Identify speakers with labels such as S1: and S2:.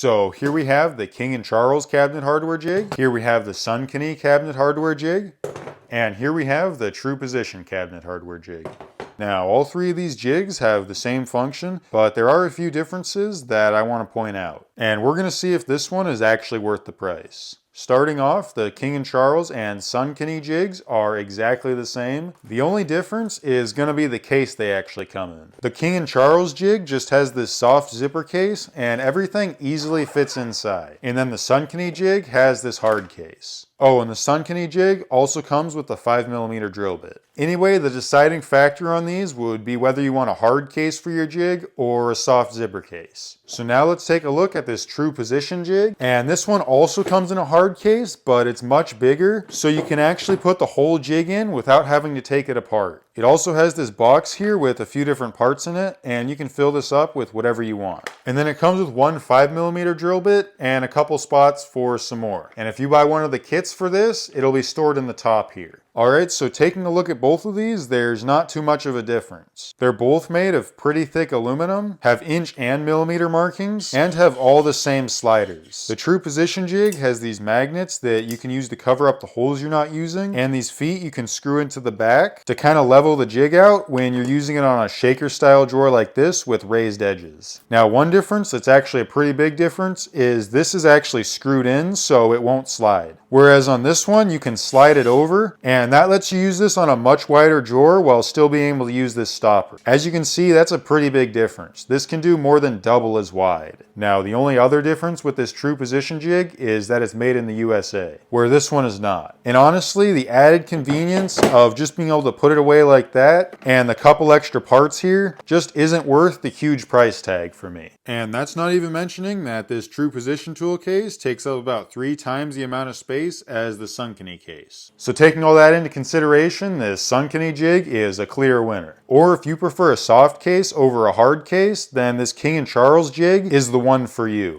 S1: So here we have the King and Charles cabinet hardware jig. Here we have the Sun-Kini cabinet hardware jig. And here we have the True Position cabinet hardware jig. Now, all three of these jigs have the same function, but there are a few differences that I want to point out. And we're going to see if this one is actually worth the price. Starting off, the King and Charles and Sun-Kini jigs are exactly the same. The only difference is going to be the case they actually come in. The King and Charles jig just has this soft zipper case and everything easily fits inside. And then the Sun-Kini jig has this hard case. Oh, and the Sun-Kini jig also comes with a 5mm drill bit. Anyway, the deciding factor on these would be whether you want a hard case for your jig or a soft zipper case. So now let's take a look at this True Position jig. And this one also comes in a hard case, but it's much bigger, so you can actually put the whole jig in without having to take it apart. It also has this box here with a few different parts in it, and you can fill this up with whatever you want. And then it comes with one 5mm drill bit and a couple spots for some more. And if you buy one of the kits for this, it'll be stored in the top here. Alright, so taking a look at both of these, there's not too much of a difference. They're both made of pretty thick aluminum, have inch and millimeter markings, and have all the same sliders. The True Position jig has these magnets that you can use to cover up the holes you're not using, and these feet you can screw into the back to kind of level the jig out when you're using it on a shaker style drawer like this with raised edges. Now, one difference that's actually a pretty big difference is this is actually screwed in so it won't slide. Whereas on this one, you can slide it over, and that lets you use this on a much wider drawer while still being able to use this stopper. As you can see, that's a pretty big difference. This can do more than double as wide. Now, the only other difference with this True Position jig is that it's made in the USA, where this one is not. And honestly, the added convenience of just being able to put it away like that, and the couple extra parts here, just isn't worth the huge price tag for me. And that's not even mentioning that this True Position tool case takes up about 3 times the amount of space as the Sun-Kini case. So taking all that into consideration, this Sun-Kini jig is a clear winner. Or if you prefer a soft case over a hard case, then this King and Charles jig is the one for you.